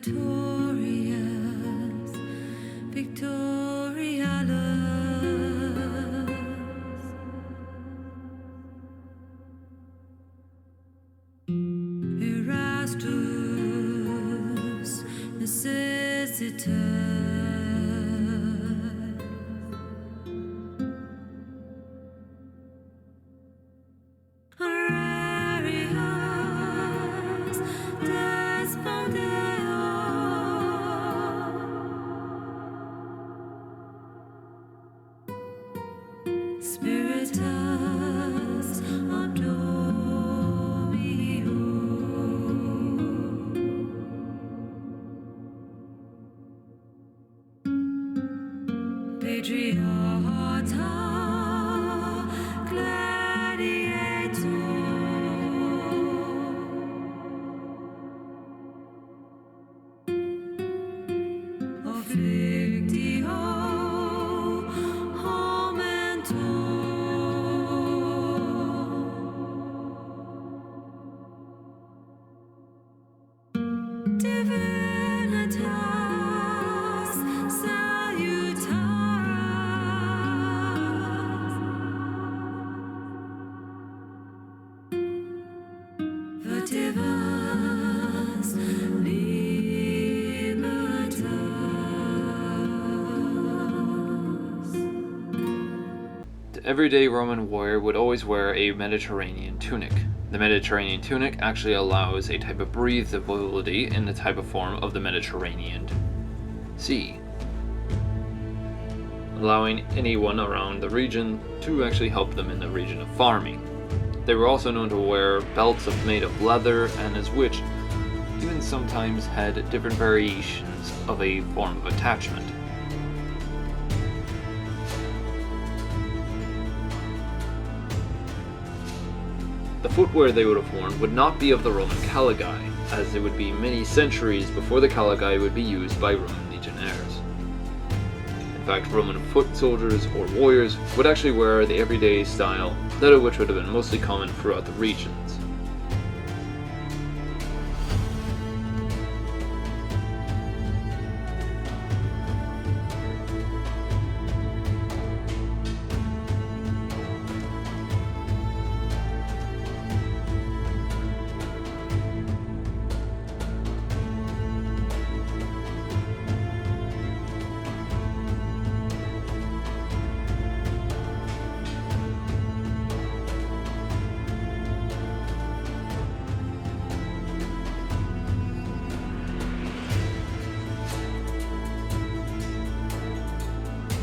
victorious, victorialus. Erastus, necessitas. Horarius, despondeo. Spiritus Domino. Patriarcha Gladiator. Offictio Divinitas salutaris. Vertivas libertas. The everyday Roman warrior would always wear a Mediterranean tunic. The Mediterranean tunic actually allows a type of breathability in the type of form of the Mediterranean Sea, allowing anyone around the region to actually help them in the region of farming. They were also known to wear belts made of leather, and as which even sometimes had different variations of a form of attachment. The footwear they would have worn would not be of the Roman caligae, as it would be many centuries before the caligae would be used by Roman legionaries. In fact, Roman foot soldiers or warriors would actually wear the everyday style, that of which would have been mostly common throughout the regions.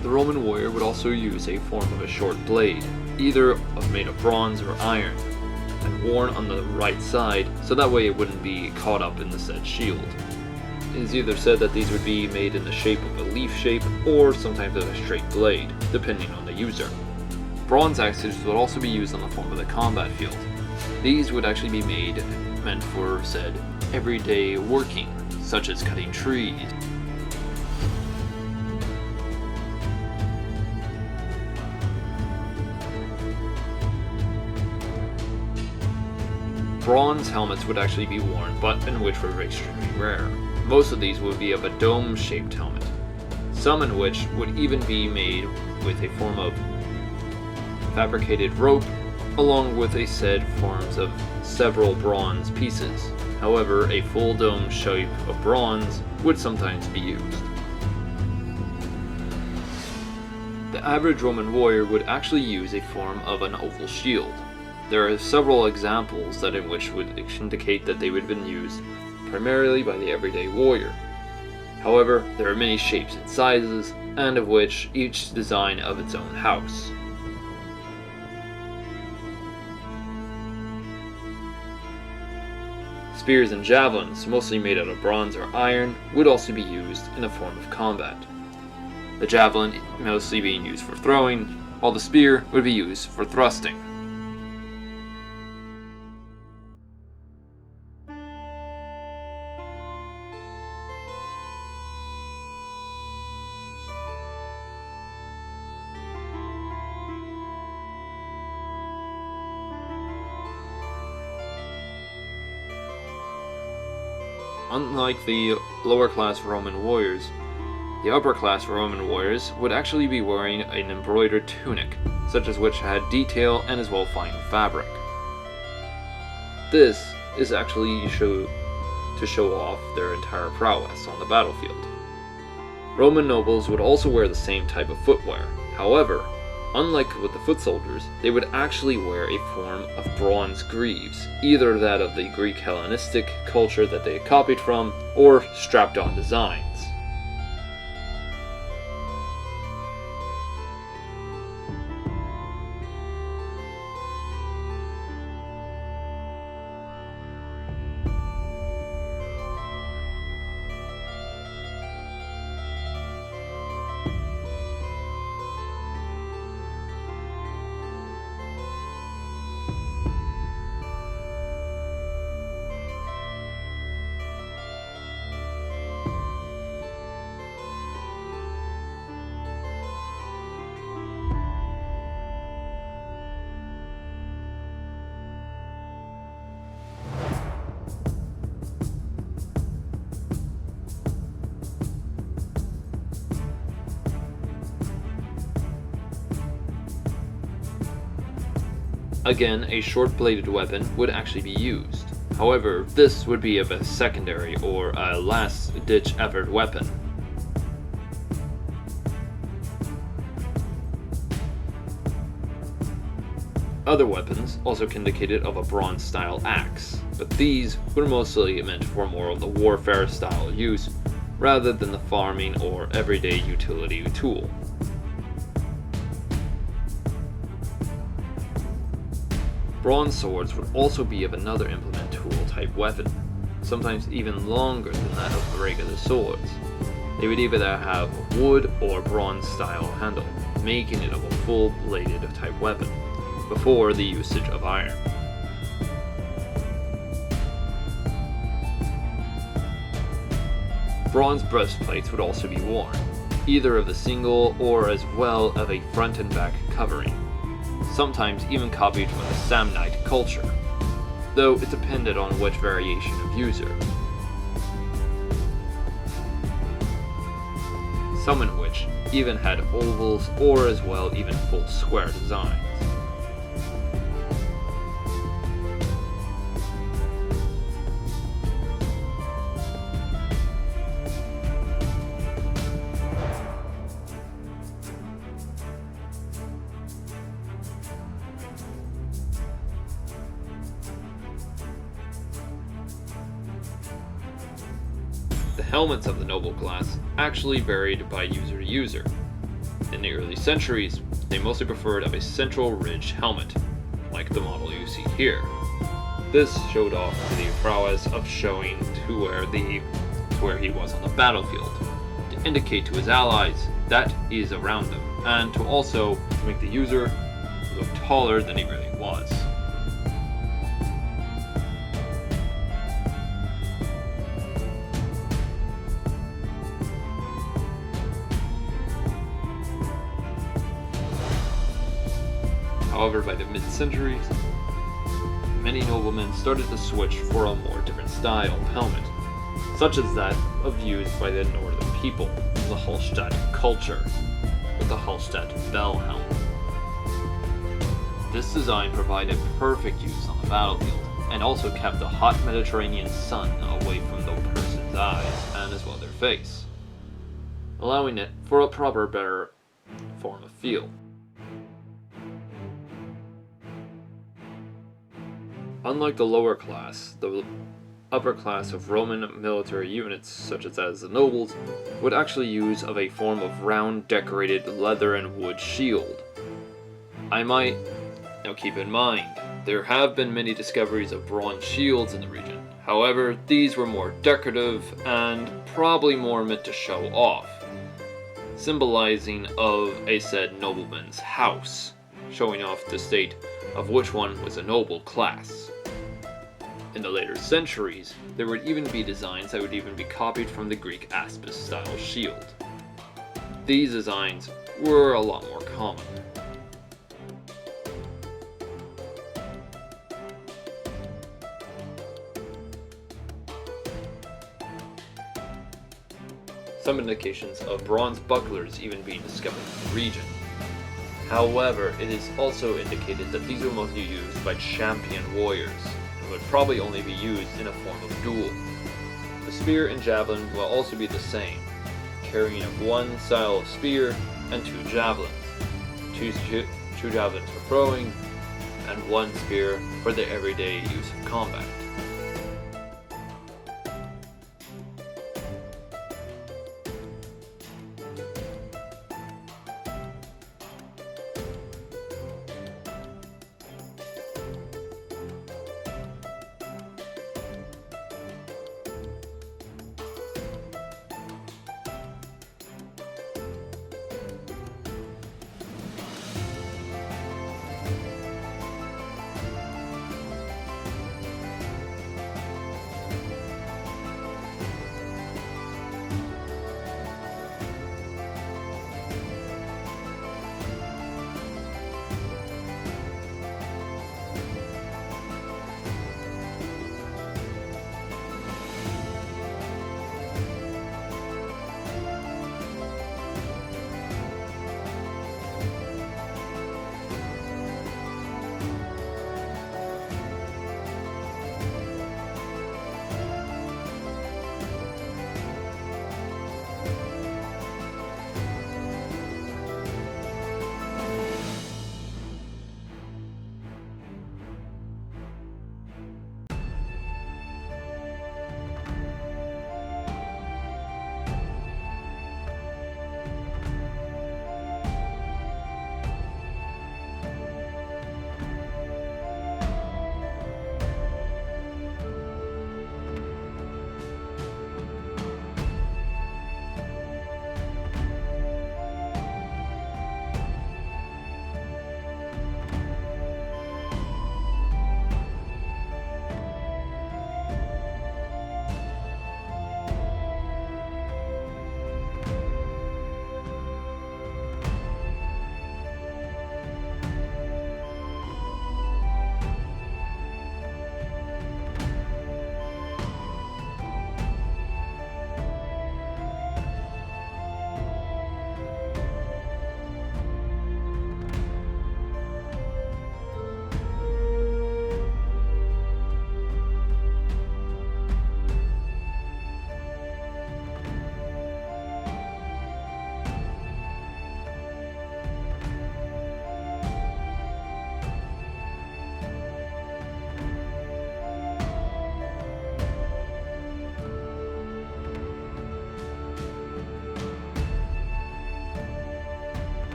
The Roman warrior would also use a form of a short blade, either made of bronze or iron, and worn on the right side, so that way it wouldn't be caught up in the said shield. It is either said that these would be made in the shape of a leaf shape, or sometimes of a straight blade, depending on the user. Bronze axes would also be used on the form of the combat field. These would actually be meant for said everyday working, such as cutting trees. Bronze helmets would actually be worn, but in which were extremely rare. Most of these would be of a dome-shaped helmet, some in which would even be made with a form of fabricated rope, along with a said forms of several bronze pieces. However, a full dome shape of bronze would sometimes be used. The average Roman warrior would actually use a form of an oval shield. There are several examples that in which would indicate that they would have been used primarily by the everyday warrior. However, there are many shapes and sizes, and of which each design of its own house. Spears and javelins, mostly made out of bronze or iron, would also be used in a form of combat. The javelin mostly being used for throwing, while the spear would be used for thrusting. Unlike the lower class Roman warriors, the upper class Roman warriors would actually be wearing an embroidered tunic, such as which had detail and as well fine fabric. This is actually to show off their entire prowess on the battlefield. Roman nobles would also wear the same type of footwear. However, unlike with the foot soldiers, they would actually wear a form of bronze greaves, either that of the Greek Hellenistic culture that they had copied from, or strapped-on designs. Again, a short-bladed weapon would actually be used. However, this would be of a secondary or a last-ditch effort weapon. Other weapons also indicated of a bronze-style axe, but these were mostly meant for more of the warfare-style use, rather than the farming or everyday utility tool. Bronze swords would also be of another implement tool type weapon, sometimes even longer than that of the regular swords. They would either have a wood or bronze style handle, making it of a full bladed type weapon, before the usage of iron. Bronze breastplates would also be worn, either of a single or as well of a front and back covering, sometimes even copied from the Samnite culture, though it depended on which variation of user. Some in which even had ovals or as well even full square designs. The helmets of the noble class actually varied by user to user. In the early centuries, they mostly preferred of a central ridge helmet, like the model you see here. This showed off the prowess of showing to where he was on the battlefield, to indicate to his allies that he is around them, and to also make the user look taller than he really was. However, by the mid-centuries, many noblemen started to switch for a more different style of helmet, such as that of used by the northern people, the Hallstatt culture, with the Hallstatt bell helm. This design provided perfect use on the battlefield, and also kept the hot Mediterranean sun away from the person's eyes, and as well their face, allowing it for a proper, better form of feel. Unlike the lower class, the upper class of Roman military units, such as the nobles, would actually use of a form of round decorated leather and wood shield. Now keep in mind, there have been many discoveries of bronze shields in the region. However, these were more decorative and probably more meant to show off, symbolizing of a said nobleman's house, showing off the state of which one was a noble class. In the later centuries, there would even be designs that would even be copied from the Greek aspis style shield. These designs were a lot more common. some indications of bronze bucklers even being discovered in the region. However, it is also indicated that these were mostly used by champion warriors, and would probably only be used in a form of duel. The spear and javelin will also be the same, carrying one style of spear and two javelins. Two javelins for throwing, and one spear for the everyday use of combat.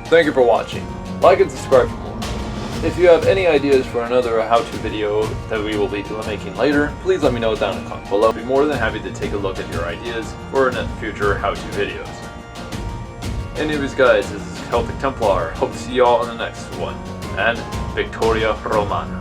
Thank you for watching. Like and subscribe for more. If you have any ideas for another how-to video that we will be making later, please let me know down in the comments below. I'll be more than happy to take a look at your ideas for future how-to videos. Anyways guys, this is Celtic Templar. Hope to see y'all in the next one. And Victoria Romana.